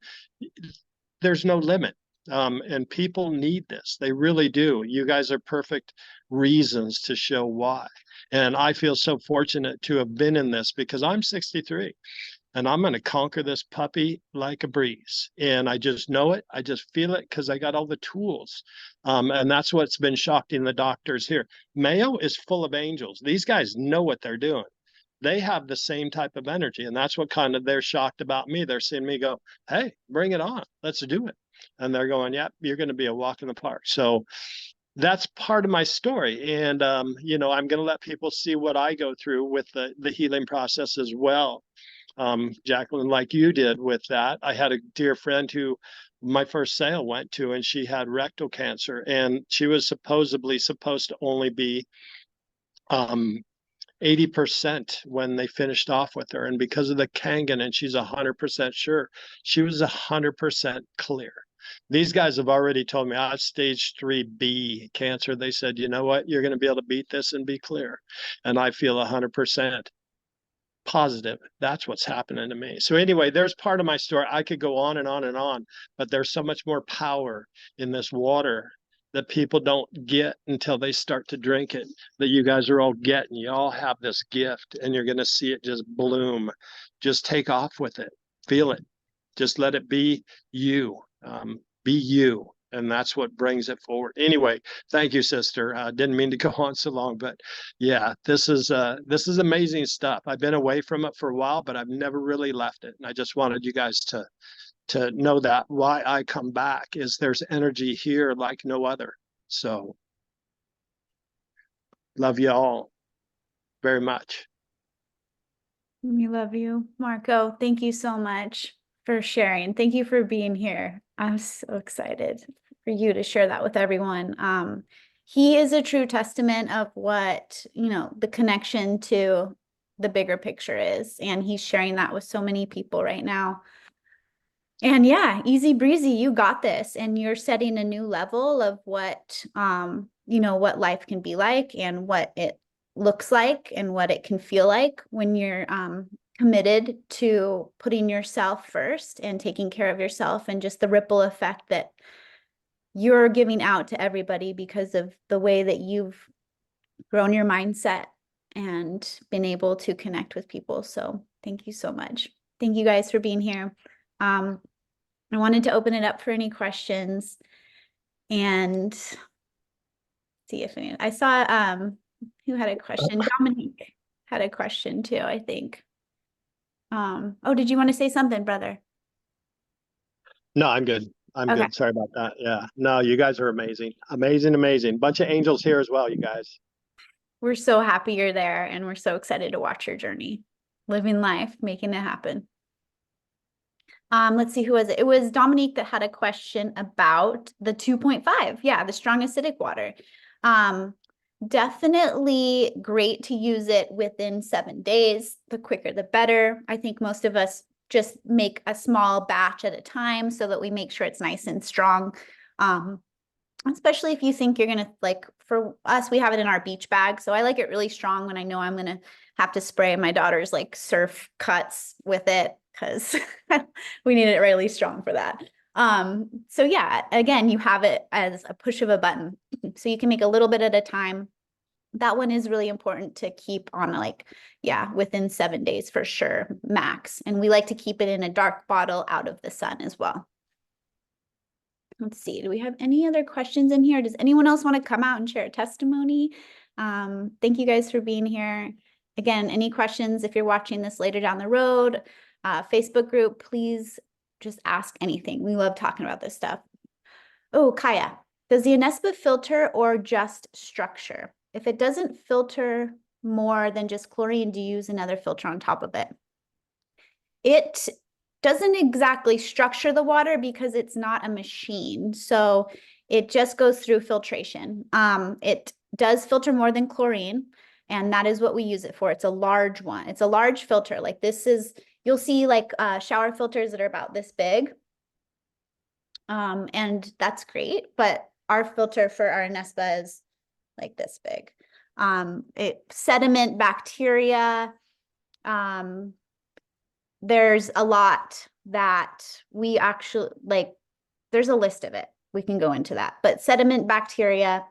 there's no limit. And people need this. They really do. You guys are perfect reasons to show why. And I feel so fortunate to have been in this because I'm 63 and I'm going to conquer this puppy like a breeze. And I just know it. I just feel it because I got all the tools. And that's what's been shocking the doctors here. Mayo is full of angels. These guys know what they're doing. They have the same type of energy. And that's what kind of they're shocked about me. They're seeing me go, hey, bring it on. Let's do it. And they're going, yeah, you're going to be a walk in the park. So that's part of my story. And, you know, I'm going to let people see what I go through with the healing process as well. Jacqueline, like you did with that. I had a dear friend who my first sale went to, and she had rectal cancer, and she was supposedly supposed to only be 80% when they finished off with her. And because of the Kangen, and she's 100% sure, she was 100% clear. These guys have already told me I have stage 3B cancer. They said, you know what, you're going to be able to beat this and be clear. And I feel 100% positive that's what's happening to me. So anyway, there's part of my story. I could go on and on and on, but there's so much more power in this water that people don't get until they start to drink it, that you guys are all getting. You all have this gift, and you're going to see it just bloom. Just take off with it. Feel it. Just let it be you. Be you. And that's what brings it forward. Anyway, thank you, sister. Didn't mean to go on so long, but yeah, this is amazing stuff. I've been away from it for a while, but I've never really left it. And I just wanted you guys to know that why I come back is there's energy here like no other. So love you all very much. We love you, Marco. Thank you so much for sharing. Thank you for being here. I'm so excited for you to share that with everyone. He is a true testament of what, you know, the connection to the bigger picture is. And he's sharing that with so many people right now. And yeah, easy breezy, you got this. And you're setting a new level of what, you know, what life can be like and what it looks like and what it can feel like when you're committed to putting yourself first and taking care of yourself, and just the ripple effect that you're giving out to everybody because of the way that you've grown your mindset and been able to connect with people. So thank you so much. Thank you guys for being here. I wanted to open it up for any questions and see if any, I saw who had a question. Dominique had a question too, I think. Oh, did you want to say something, brother? No, I'm good. I'm Okay. good. Sorry about that. Yeah. No, you guys are amazing. Amazing, amazing. Bunch of angels here as well, you guys. We're so happy you're there, and we're so excited to watch your journey, living life, making it happen. Let's see, who was it? It was Dominique that had a question about the 2.5. Yeah, the strong acidic water. Definitely great to use it within 7 days. The quicker, the better. I think most of us just make a small batch at a time so that we make sure it's nice and strong. Especially if you think you're gonna, like, for us, we have it in our beach bag. So I like it really strong when I know I'm gonna have to spray my daughter's like surf cuts with it, because we need it really strong for that. So yeah, again, you have it as a push of a button. So you can make a little bit at a time. That one is really important to keep on, like, yeah, within 7 days for sure, max. And we like to keep it in a dark bottle out of the sun as well. Let's see, do we have any other questions in here? Does anyone else want to come out and share a testimony? Thank you guys for being here. Again, any questions, if you're watching this later down the road, Facebook group, please just ask anything. We love talking about this stuff. Oh, Kaya, does the Anespa filter or just structure? If it doesn't filter more than just chlorine, do you use another filter on top of it? It doesn't exactly structure the water because it's not a machine. So It just goes through filtration. It does filter more than chlorine, and that is what we use it for. It's a large one. It's a large filter. Like this is, you'll see like shower filters that are about this big. And that's great, but our filter for our Anespa is like this big. It sediment, bacteria, there's a lot that we actually like, there's a list of it. We can go into that, but sediment, bacteria,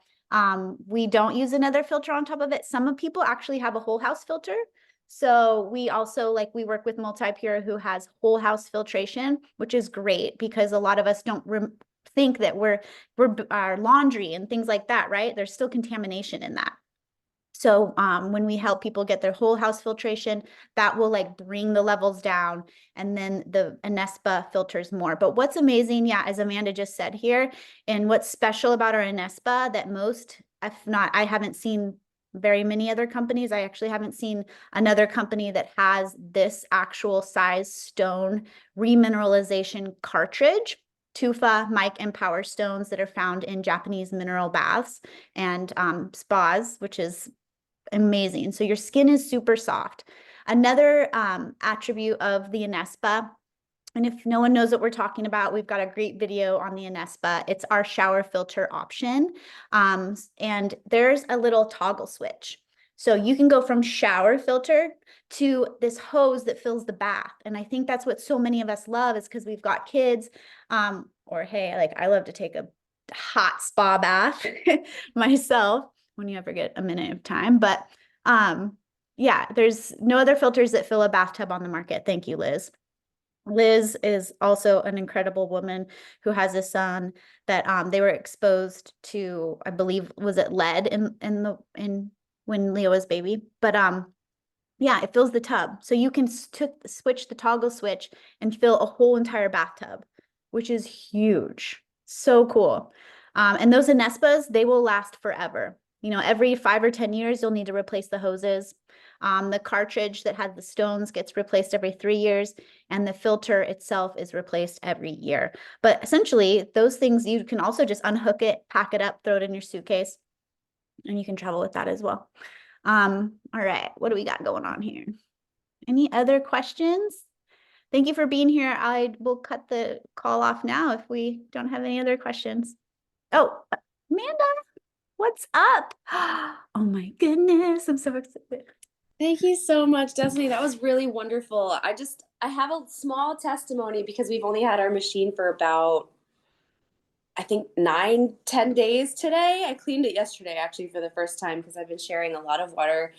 we don't use another filter on top of it. Some of people actually have a whole house filter. So we also like, we work with Multi-Pure who has whole house filtration, which is great because a lot of us don't think that we're our laundry and things like that, right? There's still contamination in that. So when we help people get their whole house filtration, that will like bring the levels down, and then the Anespa filters more. But what's amazing, yeah, as Amanda just said here, and what's special about our Anespa that most, if not, I haven't seen very many other companies. I actually haven't seen another company that has this actual size stone remineralization cartridge. Tufa, mic, and power stones that are found in Japanese mineral baths and spas, which is amazing. So your skin is super soft. Another attribute of the Anespa, and if no one knows what we're talking about, we've got a great video on the Anespa. It's our shower filter option. And there's a little toggle switch. So you can go from shower filter to this hose that fills the bath. And I think that's what so many of us love, is because we've got kids, or hey, like I love to take a hot spa bath myself when you ever get a minute of time. But yeah, there's no other filters that fill a bathtub on the market. Thank you, Liz. Liz is also an incredible woman who has a son that they were exposed to, I believe, was it lead in when Leo was baby. But yeah, it fills the tub. So you can switch the toggle switch and fill a whole entire bathtub, which is huge. So cool. And those Anespas, they will last forever. You know, every 5 or 10 years, you'll need to replace the hoses. The cartridge that has the stones gets replaced every 3 years, and the filter itself is replaced every year. But essentially, those things, you can also just unhook it, pack it up, throw it in your suitcase, and you can travel with that as well. All right, what do we got going on here? Any other questions? Thank you for being here. I will cut the call off now if we don't have any other questions. Oh, Amanda, what's up? Oh my goodness, I'm so excited. Thank you so much, Destiny. That was really wonderful. I have a small testimony because we've only had our machine for about, I think 9-10 days today. I cleaned it yesterday actually for the first time because I've been sharing a lot of water.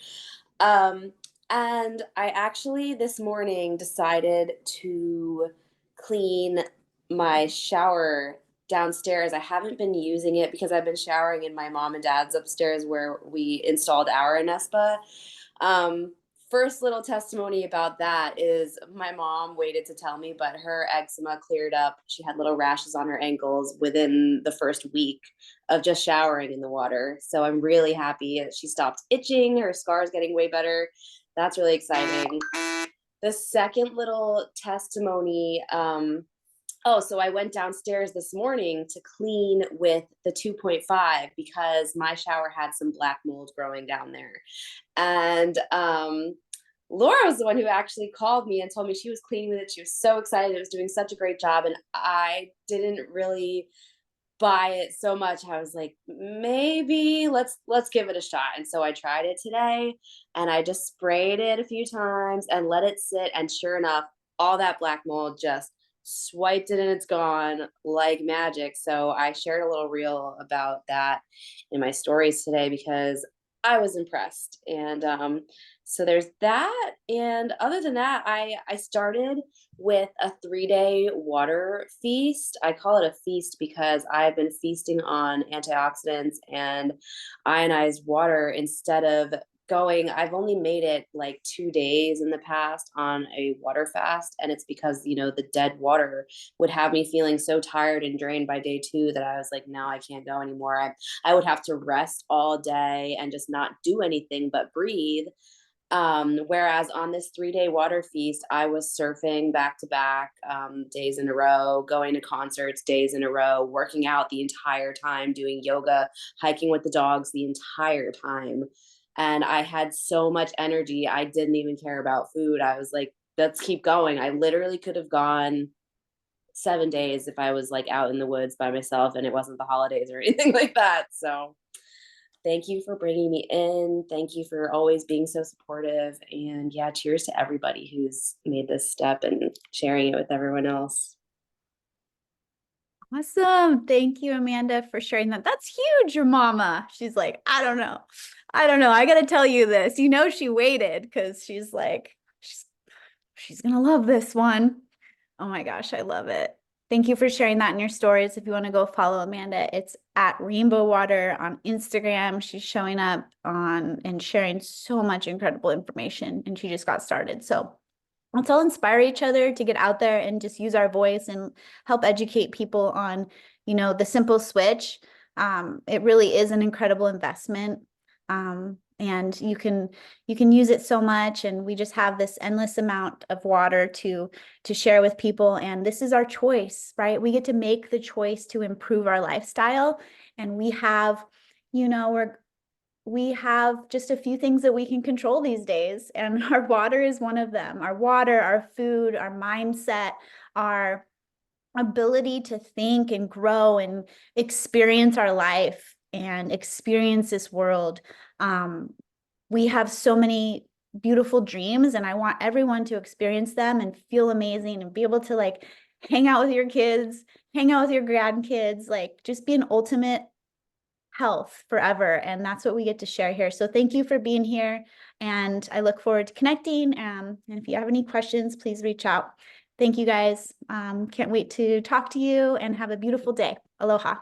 And I actually this morning decided to clean my shower downstairs. I haven't been using it because I've been showering in my mom and dad's upstairs where we installed our Anespa. First little testimony about that is my mom waited to tell me, but her eczema cleared up. She had little rashes on her ankles within the first week of just showering in the water. So I'm really happy that she stopped itching. Her scar's getting way better. That's really exciting. The second little testimony, so I went downstairs this morning to clean with the 2.5 because my shower had some black mold growing down there. And Laura was the one who actually called me and told me she was cleaning with it. She was so excited. It was doing such a great job. And I didn't really buy it so much. I was like, maybe let's give it a shot. And so I tried it today and I just sprayed it a few times and let it sit. And sure enough, all that black mold just swiped it and it's gone like magic. So I shared a little reel about that in my stories today because I was impressed. And so there's that. And other than that, I started with a 3-day water feast. I call it a feast because I've been feasting on antioxidants and ionized water instead of I've only made it like 2 days in the past on a water fast. And it's because, the dead water would have me feeling so tired and drained by day 2 that I was like, no, I can't go anymore. I would have to rest all day and just not do anything but breathe. Whereas on this 3-day water feast, I was surfing back to back, days in a row, going to concerts days in a row, working out the entire time, doing yoga, hiking with the dogs the entire time. And I had so much energy. I didn't even care about food. I was like, let's keep going. I literally could have gone 7 days if I was like out in the woods by myself and it wasn't the holidays or anything like that. So thank you for bringing me in. Thank you for always being so supportive. And yeah, cheers to everybody who's made this step and sharing it with everyone else. Awesome. Thank you, Amanda, for sharing that. That's huge, your mama. She's like, I don't know. I got to tell you this. You know, she waited because she's like, she's going to love this one. Oh my gosh, I love it. Thank you for sharing that in your stories. If you want to go follow Amanda, it's at Rainbow Water on Instagram. She's showing up on and sharing so much incredible information, and she just got started. So let's all inspire each other to get out there and just use our voice and help educate people on, you know, the simple switch. It really is an incredible investment. And you can use it so much, and we just have this endless amount of water to share with people, and this is our choice, right? We get to make the choice to improve our lifestyle, and we have, you know, we have just a few things that we can control these days, and our water is one of them. Our water, our food, our mindset, our ability to think and grow and experience our life and experience this world. We have so many beautiful dreams, and I want everyone to experience them and feel amazing and be able to like hang out with your kids, hang out with your grandkids, like just be an ultimate health forever. And that's what we get to share here. So thank you for being here, and I look forward to connecting. And if you have any questions, please reach out. Thank you guys. Can't wait to talk to you, and have a beautiful day. Aloha.